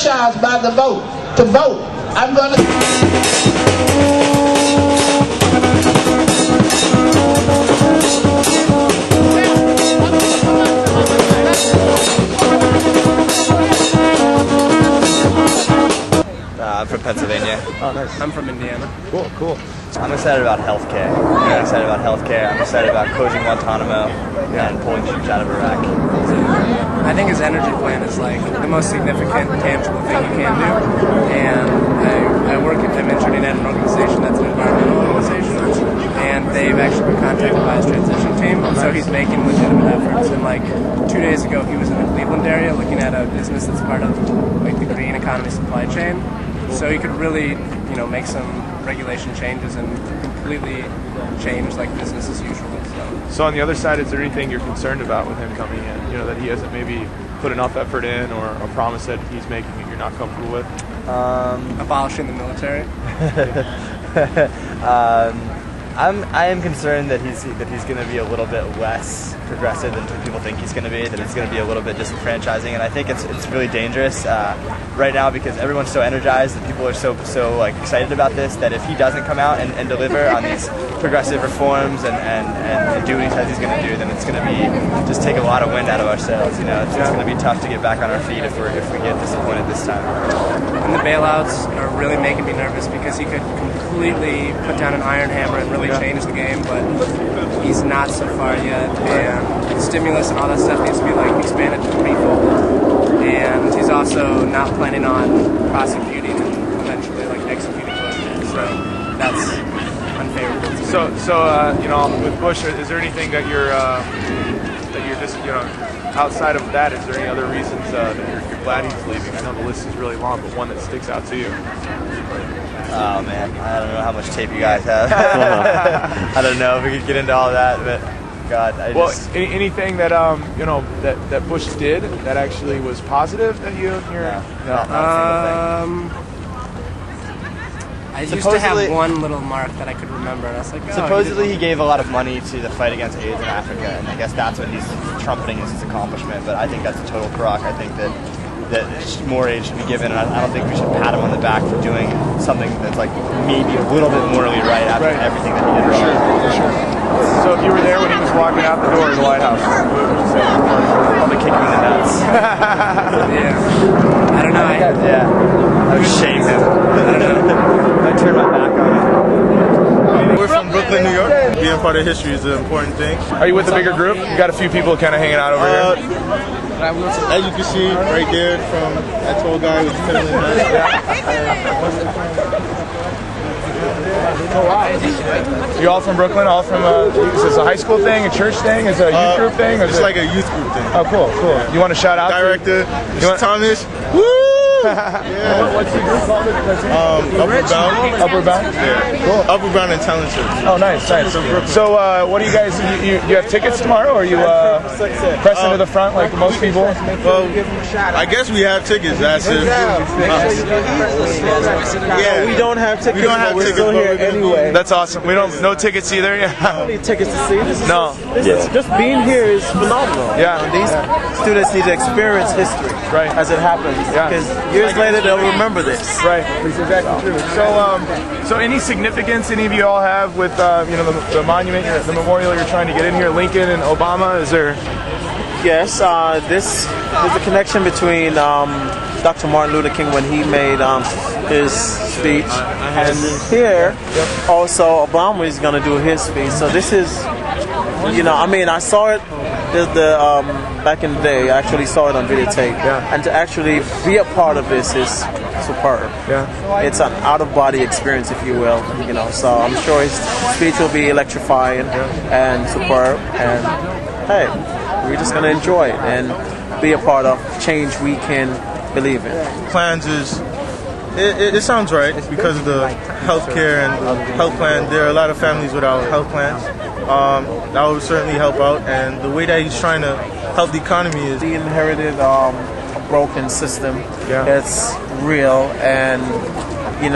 franchise by the vote. To vote. I'm going to... I'm from Pennsylvania. Oh, nice. I'm from Indiana. Cool, cool. I'm excited about healthcare. I'm excited about healthcare. I'm excited about closing Guantanamo and pulling troops out of Iraq. I think his energy plan is like the most significant, tangible thing you can do. And I'm interning at an organization that's an environmental organization, and they've actually been contacted by his transition team. So he's making legitimate efforts. And like 2 days ago, he was in the Cleveland area looking at a business that's part of like the green economy supply chain. So he could really, make some regulation changes and completely change like business as usual. So on the other side, is there anything you're concerned about with him coming in? That he hasn't maybe put enough effort in, or a promise that he's making that you're not comfortable with? Abolishing the military. I am concerned that he's going to be a little bit less progressive than people think he's going to be. That it's going to be a little bit disenfranchising, and I think it's really dangerous right now because everyone's so energized and people are so like excited about this that if he doesn't come out and deliver on these progressive reforms and do what he says he's going to do, then it's going to be just take a lot of wind out of our sails. It's going to be tough to get back on our feet if we get disappointed this time. And the bailouts are really making me nervous because he could completely put down an iron hammer and really change the game, but he's not so far yet. And stimulus and all that stuff needs to be like expanded to threefold. And he's also not planning on prosecuting and eventually like executing voters. So that's unfavorable. So with Bush, is there anything that you're just outside of that? Is there any other reasons that you're glad he's leaving? I know the list is really long, but one that sticks out to you. Oh man, I don't know how much tape you guys have. I don't know if we could get into all that, but God, anything that that Bush did that actually was positive that you're not a single thing. I used to have one little mark that I could remember, and I was like, supposedly he gave a lot of money to the fight against AIDS in Africa, and I guess that's what he's trumpeting as his accomplishment. But I think that's a total crock. I think that more aid should be given, and I don't think we should pat him on the back for doing something that's like maybe a little bit morally right after everything that he did wrong. For sure. So if you were there when he was walking out the door of the White House, what would you say? Probably kick him in the nuts. Yeah. I don't know. I would shame him. I don't know. I turn my back on him. We're from Brooklyn, New York. Being part of history is an important thing. Are you with a bigger group? You got a few people kind of hanging out over here? As you can see right there from that tall guy with the pedaling You all from Brooklyn? All from, is this a high school thing, a church thing, is it a youth group thing? It's like a youth group thing. Oh, cool. You want to shout out? Director, Mr. Thomas. Woo! Yeah. What's your group called? Upward Bound. Upward Bound? Yeah. Cool. Upward Bound and Talent Church. Oh, nice. So, what do you guys, you have tickets tomorrow, or you pressing to the front like most people? Well, I guess we have tickets. That's it. Yeah, we don't have tickets, but we're still here anyway. That's awesome. No tickets either? Yeah. I don't need tickets to see. Just being here is phenomenal. Yeah. These students need to experience history as it happens. Because years later they'll remember this. Right. That's exactly true. So any significance any of you all have with the monument, the memorial you're trying to get in here, Lincoln and Obama? Is there? Yes. There's a connection between Dr. Martin Luther King when he made his speech, and here also Obama is going to do his speech. So this is, I saw it back in the day. I actually saw it on videotape, and to actually be a part of this is superb. Yeah, it's an out-of-body experience, if you will. So I'm sure his speech will be electrifying and superb. And hey, we're just going to enjoy it and be a part of change we can believe in. Plans is, it sounds right. It's because of the healthcare and the health plan. There are a lot of families without health plans. That would certainly help out. And the way that he's trying to help the economy is... He inherited a broken system that's real, and he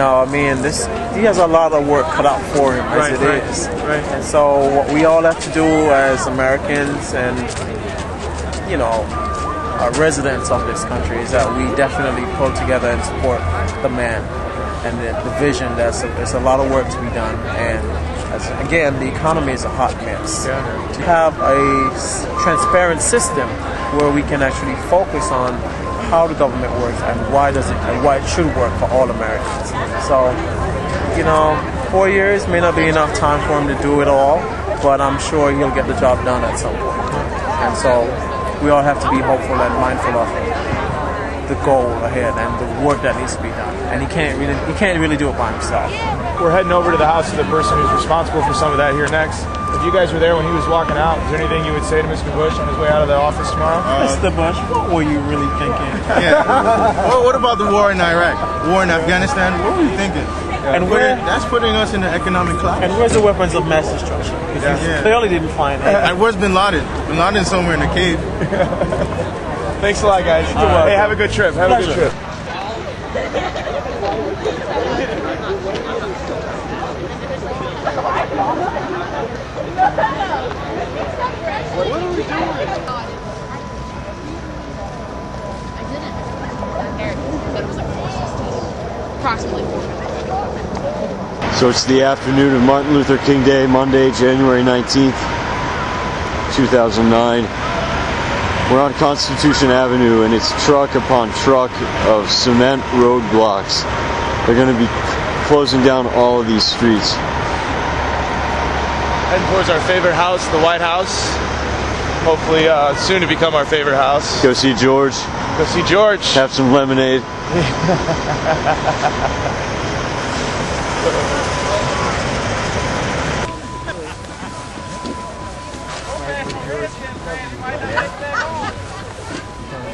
has a lot of work cut out for him as it is. Right. And so what we all have to do as Americans and residents of this country is that we definitely pull together and support the man and the vision. There's a lot of work to be done, and again, the economy is a hot mess. Yeah. To have a transparent system where we can actually focus on how the government works and why it should work for all Americans. So, 4 years may not be enough time for him to do it all, but I'm sure he'll get the job done at some point. And so we all have to be hopeful and mindful of the goal ahead and the work that needs to be done. And he can't really do it by himself. We're heading over to the house of the person who's responsible for some of that here next. If you guys were there when he was walking out, is there anything you would say to Mr. Bush on his way out of the office tomorrow? Mr. Bush, what were you really thinking? Yeah. Well, what about the war in Iraq? War in Afghanistan? What were you thinking? And That's putting us in the economic class. And where's the weapons of mass destruction? Because you clearly didn't find it. And where's Bin Laden? Bin Laden's somewhere in a cave. Thanks a lot, guys. Hey, have a good trip. Have a good trip. Approximately 4 minutes. So it's the afternoon of Martin Luther King Day, Monday, January 19th, 2009. We're on Constitution Avenue, and it's truck upon truck of cement roadblocks. They're going to be closing down all of these streets. Heading towards our favorite house, the White House. Hopefully soon to become our favorite house. Go see George. Go see George. Have some lemonade.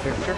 Picture.